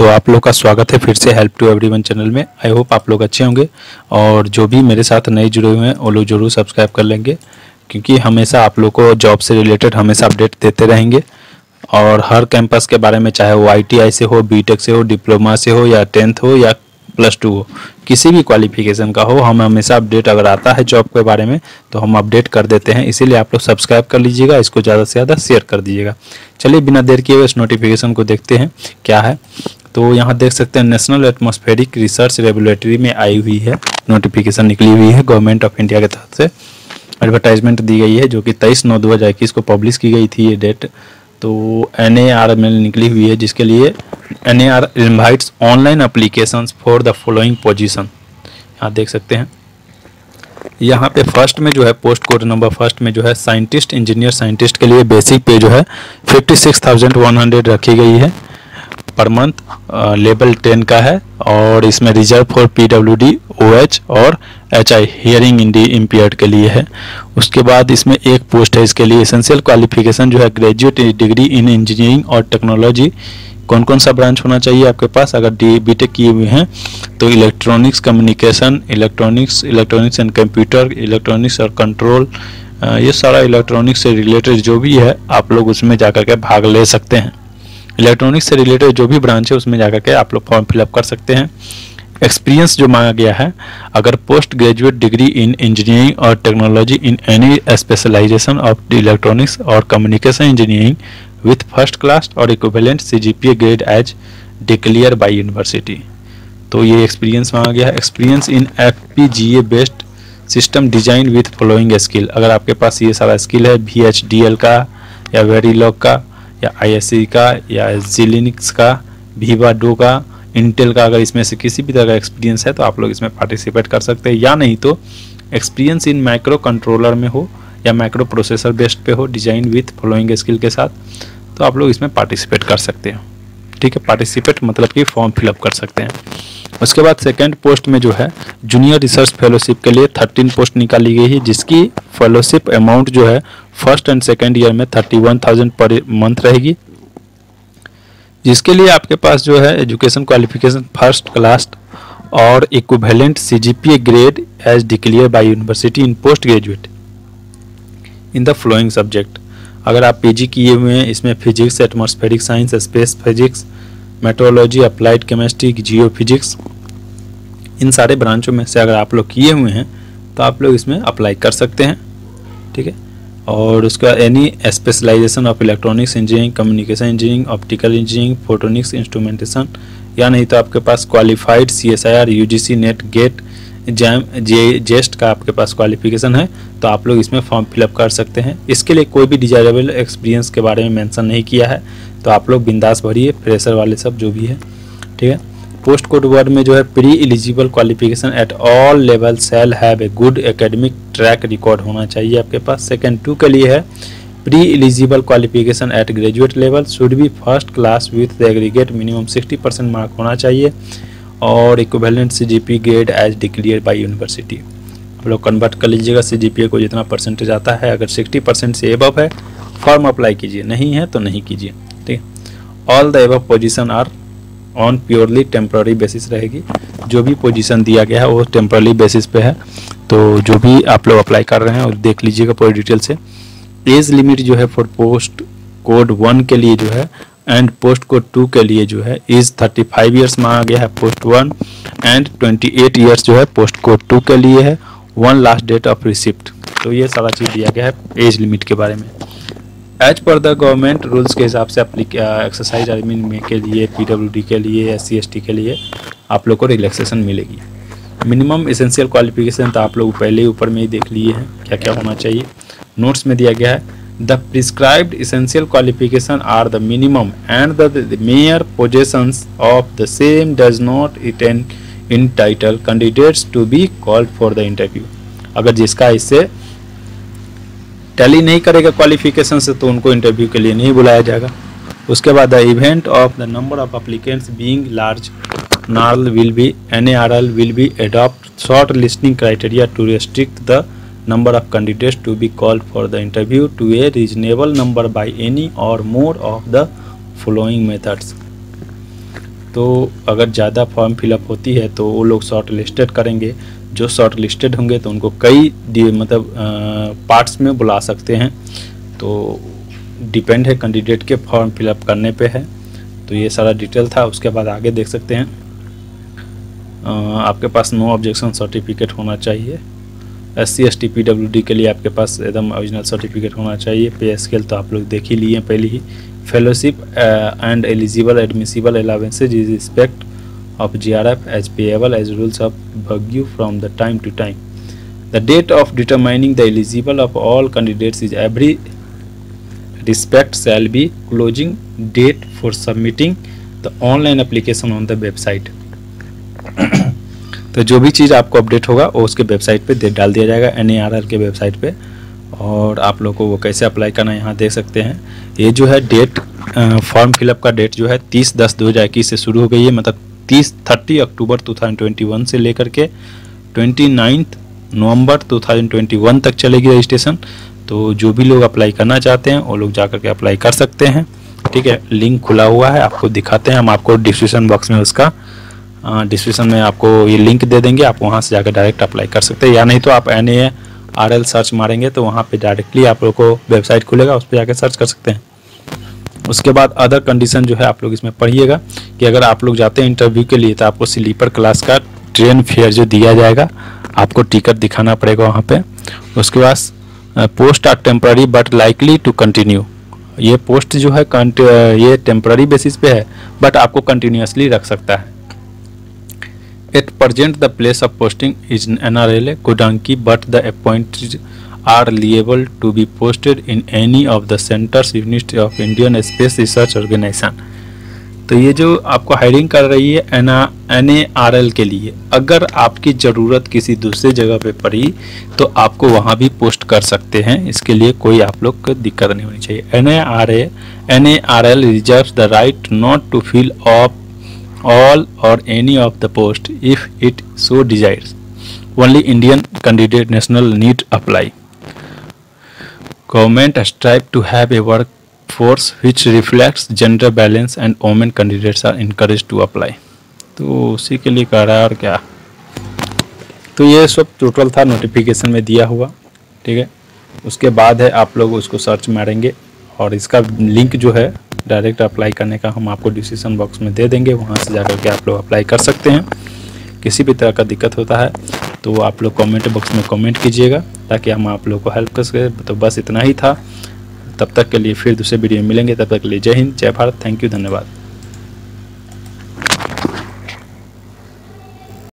तो आप लोग का स्वागत है फिर से हेल्प टू एवरीवन चैनल में। आई होप आप लोग अच्छे होंगे और जो भी मेरे साथ नए जुड़े हुए हैं वो लोग जरूर सब्सक्राइब कर लेंगे, क्योंकि हमेशा आप लोग को जॉब से रिलेटेड हमेशा अपडेट देते रहेंगे। और हर कैंपस के बारे में, चाहे वो ITI से हो, बीटेक से हो, डिप्लोमा से हो, या 10th हो या +2 हो, किसी भी क्वालिफिकेशन का हो, हम हमेशा अपडेट अगर आता है जॉब के बारे में तो हम अपडेट कर देते हैं। इसीलिए आप लोग सब्सक्राइब कर लीजिएगा, इसको ज़्यादा से ज़्यादा शेयर कर दीजिएगा। चलिए बिना देर किए हुए इस नोटिफिकेशन को देखते हैं क्या है। तो यहाँ देख सकते हैं नेशनल एटमॉस्फेरिक रिसर्च रेगुलेटरी में आई हुई है, नोटिफिकेशन निकली हुई है गवर्नमेंट ऑफ इंडिया के तरफ से। एडवर्टाइजमेंट दी गई है जो कि 23/9/2021 को पब्लिश की गई थी ये डेट। तो NAR में निकली हुई है, जिसके लिए NAR invites online applications for the following position. यहाँ देख सकते हैं, यहाँ पे फर्स्ट में जो है पोस्ट कोड नंबर फर्स्ट में जो है साइंटिस्ट, इंजीनियर साइंटिस्ट के लिए बेसिक पे जो है 56,100 रखी गई है पर मंथ। लेवल 10 का है और इसमें रिजर्व फॉर PWD, OH और HI हियरिंग इम्पेयर्ड के लिए है। उसके बाद इसमें एक पोस्ट है, इसके लिए एसेंशियल क्वालिफिकेशन जो है ग्रेजुएट डिग्री इन इंजीनियरिंग और टेक्नोलॉजी। कौन कौन सा ब्रांच होना चाहिए आपके पास? अगर बीटेक किए हुए हैं तो electronics communication, electronics and computer, electronics और कंट्रोल, ये सारा इलेक्ट्रॉनिक्स से रिलेटेड जो भी है आप लोग उसमें जाकर के भाग ले सकते हैं। इलेक्ट्रॉनिक्स से रिलेटेड जो भी ब्रांच है उसमें जाकर के आप लोग फॉर्म फिलअप कर सकते हैं। एक्सपीरियंस जो मांगा गया है, अगर post graduate degree in engineering और technology in any specialisation of electronics और communication engineering with first class और equivalent CGPA grade as declare by university. तो ये एक्सपीरियंस मांगा गया है। Experience in FPGA based system design with following skill. अगर आपके पास ये सारा स्किल है, VHDL का या वेरीलॉग का या ISC का या Xilinx का, Viva-Do का, इंटेल का, अगर इसमें से किसी भी तरह का एक्सपीरियंस है तो आप लोग इसमें पार्टिसिपेट कर सकते हैं। या नहीं तो एक्सपीरियंस इन माइक्रो कंट्रोलर में हो या माइक्रो प्रोसेसर बेस्ड पे हो डिजाइन विथ फॉलोइंग स्किल के साथ, तो आप लोग इसमें पार्टिसिपेट कर सकते हैं। ठीक है, पार्टिसिपेट मतलब कि फॉर्म फिलअप कर सकते हैं। उसके बाद सेकंड पोस्ट में जो है जूनियर रिसर्च फेलोशिप के लिए 13 पोस्ट निकाली गई है, जिसकी फेलोशिप अमाउंट जो है फर्स्ट एंड सेकंड ईयर में 31,000 पर मंथ रहेगी। जिसके लिए आपके पास जो है एजुकेशन क्वालिफिकेशन फर्स्ट क्लास और equivalent CGPA grade as declare by university in post graduate in the following subject. अगर आप PG किए हुए हैं, इसमें physics, atmospheric science, space physics, meteorology, applied chemistry, geo physics, इन सारे ब्रांचों में से अगर आप लोग किए हुए हैं तो आप लोग इसमें अप्लाई कर सकते हैं। ठीक है, और उसका any specialisation of electronics engineering, communication engineering, optical engineering, photonics instrumentation, या नहीं तो आपके पास qualified CSIR, UGC NET, GATE, JAM, JEST का आपके पास क्वालिफिकेशन है तो आप लोग इसमें फॉर्म फिलअप कर सकते हैं। इसके लिए कोई भी डिजायरेबल एक्सपीरियंस के बारे में मेंशन नहीं किया है, तो आप लोग बिंदास भरिए, फ्रेशर वाले सब जो भी है। ठीक है, पोस्ट कोड वर्ड में जो है pre eligible qualification at all level shall have a good academic track record होना चाहिए आपके पास। सेकंड 2 के लिए है pre eligible qualification at graduate level should be first class with the aggregate minimum 60% mark होना चाहिए और equivalent CGPA grade as declare by university. आप लोग कन्वर्ट कर लीजिएगा CGPA को जितना परसेंटेज आता है। अगर 60% से एबव है फॉर्म अप्लाई कीजिए, नहीं है तो नहीं कीजिए। ठीक है, all the above position are on purely temporary basis रहेगी। जो भी पोजीशन दिया गया है वो टेम्प्ररी बेसिस पे है, तो जो भी आप लोग अप्लाई कर रहे हैं वो देख लीजिएगा पूरी डिटेल से। एज लिमिट जो है फॉर पोस्ट कोड 1 के लिए जो है एंड पोस्ट कोड 2 के लिए जो है इज 35 ईयर्स मांगा गया है पोस्ट 1 एंड 28 ईयर्स जो है पोस्ट कोड 2 के लिए है। 1 लास्ट डेट ऑफ रिसिप्ट। तो ये सारा चीज़ दिया गया है एज लिमिट के बारे में। As per the government rules के हिसाब से एक्सरसाइज आर्मी में के लिए, PWD के लिए, SC ST के लिए आप लोग को रिलैक्सेशन मिलेगी। मिनिमम एसेंशियल क्वालिफिकेशन तो आप लोग पहले ही ऊपर में ही देख लिए हैं क्या क्या होना चाहिए। नोट्स में दिया गया है the prescribed essential qualification are the minimum and the mere possessions of the same does not entitle candidates to be called for the interview. अगर जिसका इससे टैली नहीं करेगा क्वालिफिकेशन से तो उनको इंटरव्यू के लिए नहीं बुलाया जाएगा। उसके बाद the event of the number of applicants being large, NARL will be adopt short listing criteria to restrict the number of candidates to be called for the interview to a reasonable number by any or more of the following methods। तो अगर ज़्यादा form fill up होती है तो वो लोग short listed करेंगे। जो शॉर्ट लिस्टेड होंगे तो उनको कई मतलब पार्ट्स में बुला सकते हैं। तो डिपेंड है कैंडिडेट के फॉर्म फिलअप करने पे है। तो ये सारा डिटेल था। उसके बाद आगे देख सकते हैं आपके पास नो ऑब्जेक्शन सर्टिफिकेट होना चाहिए। SC ST PWD के लिए आपके पास एकदम ओरिजिनल सर्टिफिकेट होना चाहिए। पे स्केल तो आप लोग देख ही लिए पहले ही। Fellowship and eligible admissible allowances is respect of GRF as payable as rules of value from the time to time. The date of determining the eligible of all candidates is every respect shall be closing date for submitting the online application on the website. तो जो भी चीज़ आपको update होगा वो उसके website पे डाल दिया जाएगा, NARL के वेबसाइट पे। और आप लोग को वो कैसे अप्लाई करना है यहाँ देख सकते हैं। ये जो है डेट फॉर्म फिलअप का डेट जो है 30/10/2021 से शुरू हो गई है। मतलब 30 अक्टूबर 2021 से लेकर के 29 नवंबर 2021 तक चलेगी रजिस्ट्रेशन। तो जो भी लोग अप्लाई करना चाहते हैं वो लोग जाकर के अप्लाई कर सकते हैं। ठीक है, लिंक खुला हुआ है, आपको दिखाते हैं हम। आपको डिस्क्रिप्शन बॉक्स में उसका डिस्क्रिप्शन में आपको ये लिंक दे देंगे, आप वहाँ से जाकर डायरेक्ट अप्लाई कर सकते हैं। या नहीं तो आप NARL सर्च मारेंगे तो वहाँ पे डायरेक्टली आप लोग को वेबसाइट खुलेगा, उस पर जाकर सर्च कर सकते हैं। उसके बाद अदर कंडीशन जो है आप लोग इसमें पढ़िएगा कि अगर आप लोग जाते हैं इंटरव्यू के लिए तो आपको स्लीपर क्लास का ट्रेन फेयर जो दिया जाएगा, आपको टिकट दिखाना पड़ेगा वहाँ पे। उसके बाद post are temporary but likely to continue. ये पोस्ट जो है ये टेम्पररी बेसिस पे है बट आपको कंटिन्यूसली रख सकता है। At present the place of posting is NRLA Gadanki but the appointed are liable to be posted in any of the centers units of Indian Space Research Organization। तो ये जो आपको हायरिंग कर रही है NARL के लिए, अगर आपकी ज़रूरत किसी दूसरे जगह पे पड़ी तो आपको वहाँ भी पोस्ट कर सकते हैं। इसके लिए कोई आप लोग को दिक्कत नहीं होनी चाहिए। NARL reserves the right not to fill up all or any of the post if it so desires. Only Indian candidate national need apply. Government strive to have a workforce which reflects gender balance and women candidates are encouraged to apply। तो उसी के लिए कह रहा है और क्या। तो ये सब टोटल था नोटिफिकेशन में दिया हुआ। ठीक है, उसके बाद है आप लोग उसको सर्च मारेंगे और इसका लिंक जो है डायरेक्ट अप्लाई करने का हम आपको डिस्क्रिप्शन बॉक्स में दे देंगे, वहाँ से जाकर के आप लोग अप्लाई कर सकते हैं। किसी भी तरह का दिक्कत होता है तो आप लोग कमेंट बॉक्स में कमेंट कीजिएगा ताकि हम आप लोग को हेल्प कर सकें। तो बस इतना ही था, तब तक के लिए फिर दूसरे वीडियो में मिलेंगे। तब तक के लिए जय हिंद, जय भारत, थैंक यू, धन्यवाद।